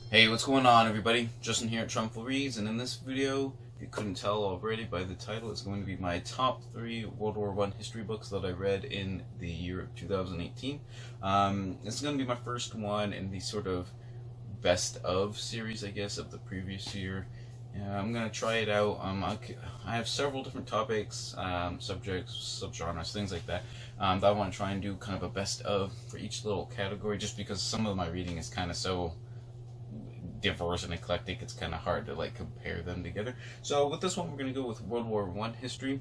Hey, what's going on, everybody? Justin here at Trumpful Reads, and in this video, if you couldn't tell already by the title, it's going to be my top 3 World War I history books that I read in the year of 2018. This is going to be my first one in the sort of best of series, I guess, of the previous year. I'm going to try it out. I have several different topics, subjects, subgenres, things like that, that I want to try and do kind of a best of for each little category, just because some of my reading is kind of so diverse and eclectic, it's kind of hard to like compare them together. So with this one, we're going to go with World War I history.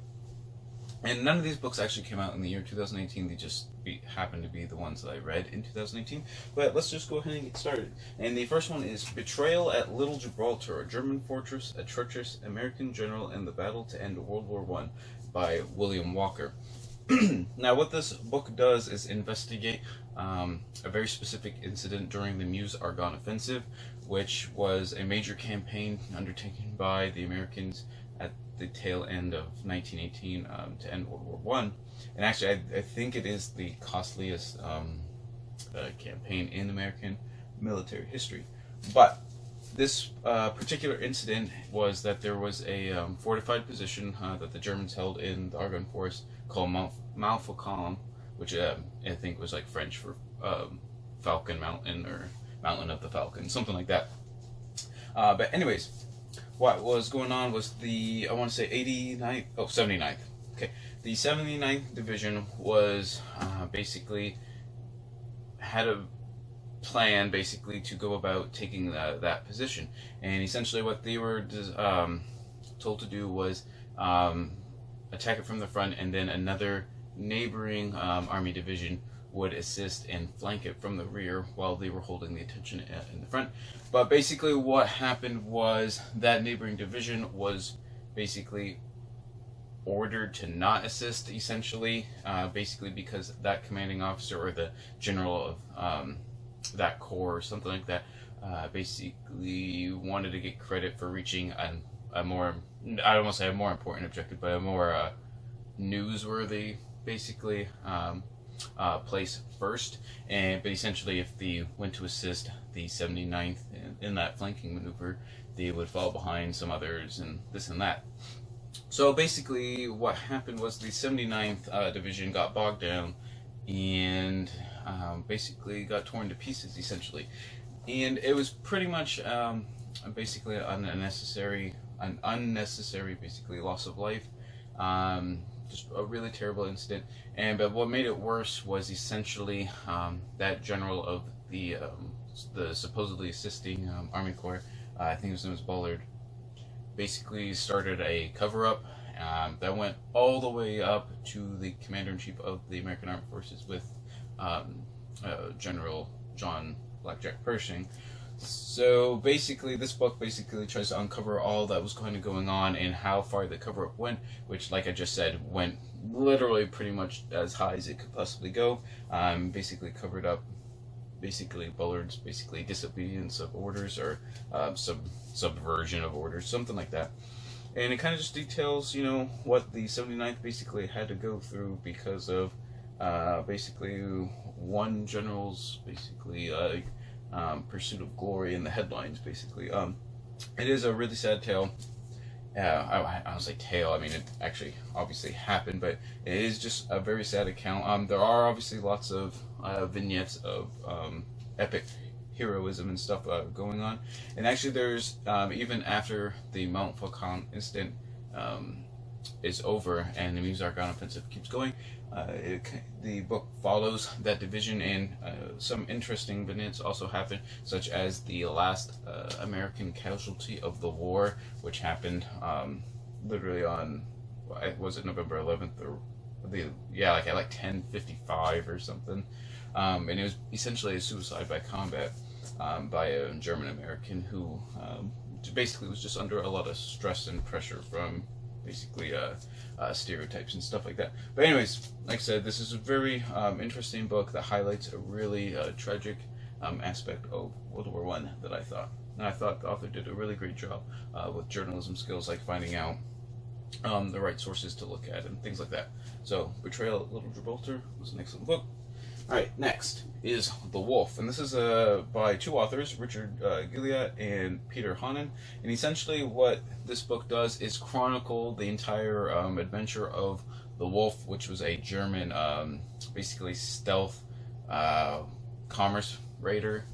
And none of these books actually came out in the year 2018. They just happened to be the ones that I read in 2018. But let's just go ahead and get started. And the first one is Betrayal at Little Gibraltar, a German fortress, a treacherous American general, and the battle to end World War I by William Walker. Now, what this book does is investigate a very specific incident during the Meuse-Argonne Offensive, which was a major campaign undertaken by the Americans at the tail end of 1918 to end World War I. And actually, I think it is the costliest campaign in American military history. But this particular incident was that there was a fortified position that the Germans held in the Argonne Forest called Montfaucon, which I think was like French for Falcon Mountain or Mountain of the Falcon, something like that. But anyways, what was going on was I want to say 79th. Okay, the 79th Division was basically had a plan basically to go about taking that position, and essentially what they were told to do was attack it from the front, and then another neighboring army division would assist and flank it from the rear while they were holding the attention in the front. But basically what happened was that neighboring division was basically ordered to not assist, essentially, basically because that commanding officer or the general of that corps or something like that basically wanted to get credit for reaching a more, I don't want to say a more important objective, but a more newsworthy, basically, place first. But essentially, if they went to assist the 79th in that flanking maneuver, they would fall behind some others and this and that. So basically what happened was the 79th Division got bogged down and basically got torn to pieces, essentially. And it was pretty much basically an unnecessary basically loss of life. Just a really terrible incident. But what made it worse was essentially that general of the supposedly assisting Army Corps, I think his name was Bullard, basically started a cover-up that went all the way up to the Commander-in-Chief of the American Armed Forces with General John Blackjack Pershing. So basically, this book basically tries to uncover all that was kind of going on and how far the cover-up went, which, like I just said, went literally pretty much as high as it could possibly go. Basically covered up basically Bullard's basically disobedience of orders or subversion of orders, something like that. And it kind of just details, what the 79th basically had to go through because of basically one general's basically pursuit of glory in the headlines, basically. It is a really sad tale. I don't say tale, I mean it actually obviously happened, but it is just a very sad account. There are obviously lots of vignettes of epic heroism and stuff going on, and actually there's even after the Mount Faucon incident is over and the Meuse-Argonne offensive keeps going, the book follows that division, and some interesting vignettes also happen, such as the last American casualty of the war, which happened literally on, was it November 11th or at 10:55 or something, and it was essentially a suicide by combat by a German American who basically was just under a lot of stress and pressure from basically stereotypes and stuff like that. But anyways, like I said, this is a very interesting book that highlights a really tragic aspect of World War I that I thought. And I thought the author did a really great job with journalism skills, like finding out the right sources to look at and things like that. So, Betrayal at Little Gibraltar was an excellent book. Alright, next is The Wolf, and this is by two authors, Richard Gilliat and Peter Honnen, and essentially what this book does is chronicle the entire adventure of the Wolf, which was a German, basically stealth commerce raider,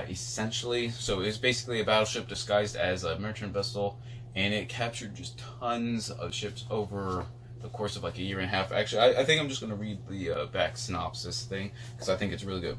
essentially. So it was basically a battleship disguised as a merchant vessel, and it captured just tons of ships over the course of like a year and a half. Actually, I think I'm just going to read the back synopsis thing because I think it's really good.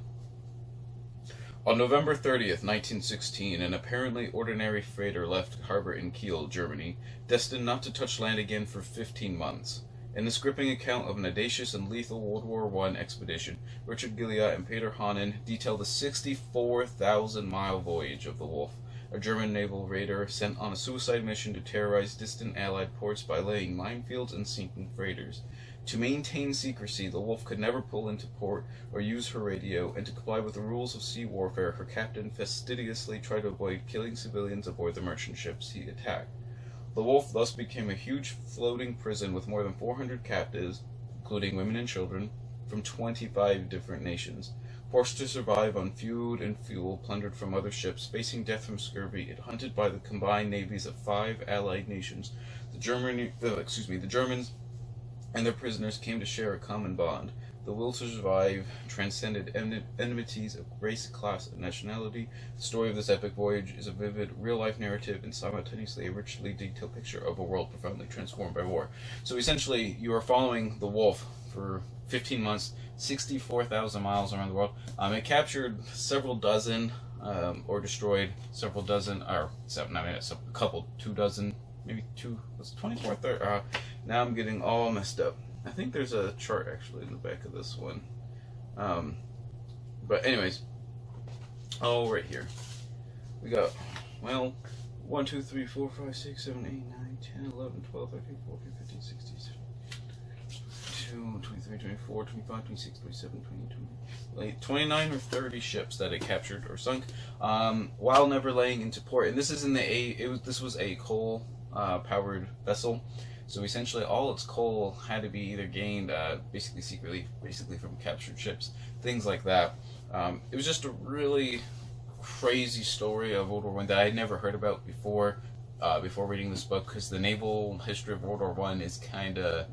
On November 30th, 1916, an apparently ordinary freighter left harbor in Kiel, Germany, destined not to touch land again for 15 months. In this gripping account of an audacious and lethal World War I expedition, Richard Gilliat and Peter Honnen detail the 64,000-mile voyage of the Wolf, a German naval raider sent on a suicide mission to terrorize distant Allied ports by laying minefields and sinking freighters. To maintain secrecy, the Wolf could never pull into port or use her radio, and to comply with the rules of sea warfare, her captain fastidiously tried to avoid killing civilians aboard the merchant ships he attacked. The Wolf thus became a huge floating prison with more than 400 captives, including women and children, from 25 different nations. Forced to survive on food and fuel plundered from other ships, facing death from scurvy, it hunted by the combined navies of 5 allied nations. The Germans and their prisoners came to share a common bond. The will to survive transcended enmities of race, class, and nationality. The story of this epic voyage is a vivid, real-life narrative and simultaneously a richly detailed picture of a world profoundly transformed by war. So essentially, you are following the Wolf for 15 months, 64,000 miles around the world. It captured several dozen, or destroyed several dozen, or seven, I mean, it's a couple, 2 dozen, maybe two, was 24, 30, now I'm getting all messed up. I think there's a chart actually in the back of this one. But anyways, right here. We got, well, 1, 2, 3, 4, 5, 6, 7, 8, 9, 10, 11, 12, 13, 14, 15, 16, 17, 23, 24, 25, 26, 27, 28, 29 or 30 ships that it captured or sunk, while never laying into port. And this is in the this was a coal powered vessel. So essentially, all its coal had to be either gained, basically secretly, from captured ships, things like that. It was just a really crazy story of World War I that I had never heard about before reading this book, because the naval history of World War I is kind of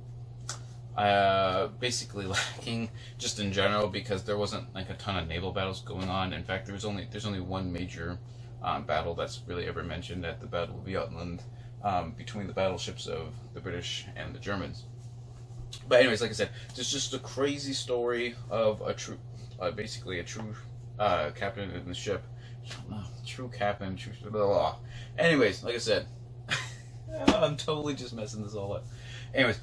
basically lacking, just in general, because there wasn't like a ton of naval battles going on. In fact, there's only one major battle that's really ever mentioned, at the Battle of World Undone. Between the battleships of the British and the Germans. But anyways, like I said, it's just a crazy story of a true, basically a true captain in the ship. True captain, true... Blah. Anyways, like I said, I'm totally just messing this all up. Anyways,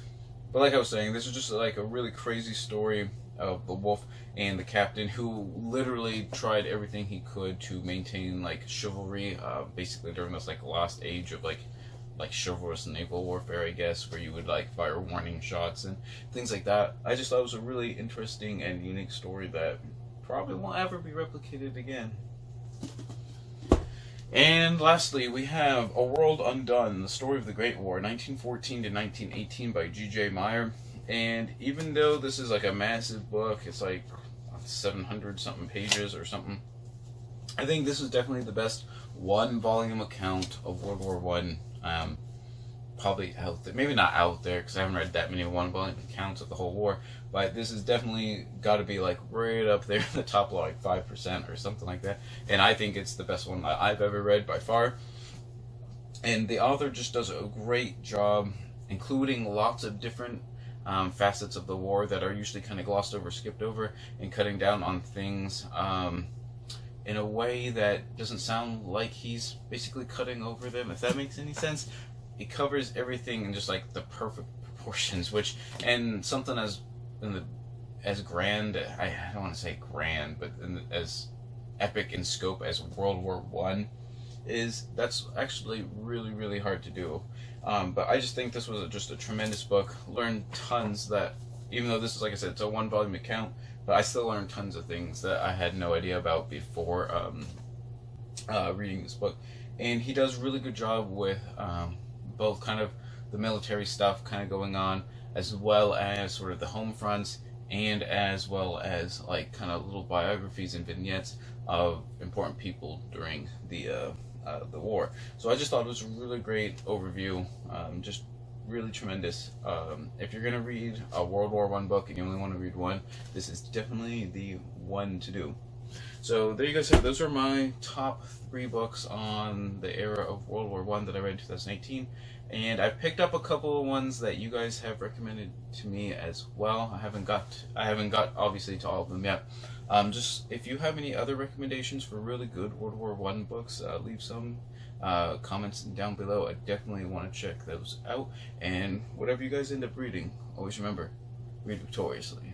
but like I was saying, this is just like a really crazy story of the Wolf and the captain, who literally tried everything he could to maintain like chivalry, basically during this like last age of like chivalrous naval warfare, I guess, where you would like fire warning shots and things like that. I just thought it was a really interesting and unique story that probably won't ever be replicated again. And lastly, we have A World Undone, the story of the Great War, 1914 to 1918 by G.J. Meyer. And even though this is like a massive book, it's like 700 something pages or something, I think this is definitely the best one-volume account of World War I. Probably out there, maybe not out there, because I haven't read that many one-volume accounts of the whole war, but this has definitely got to be like right up there in the top like 5% or something like that. And I think it's the best one that I've ever read by far. And the author just does a great job including lots of different facets of the war that are usually kind of glossed over, skipped over, and cutting down on things in a way that doesn't sound like he's basically cutting over them, if that makes any sense. He covers everything in just like the perfect proportions, which, and something as grand, I don't want to say grand, but as epic in scope as World War I is, that's actually really, really hard to do. But I just think this was just a tremendous book. Learned tons that, even though this is, like I said, it's a one-volume account, but I still learned tons of things that I had no idea about before reading this book. And he does a really good job with both kind of the military stuff kind of going on, as well as sort of the home fronts and as well as like kind of little biographies and vignettes of important people during the war. So I just thought it was a really great overview, just really tremendous. If you're gonna read a World War I book and you only want to read one, this is definitely the one to do. So there you guys have. Those are my top 3 books on the era of World War I that I read in 2018, and I picked up a couple of ones that you guys have recommended to me as well. I haven't got obviously to all of them yet. Just if you have any other recommendations for really good World War I books, leave some comments down below. I definitely want to check those out. And whatever you guys end up reading, always remember, read victoriously.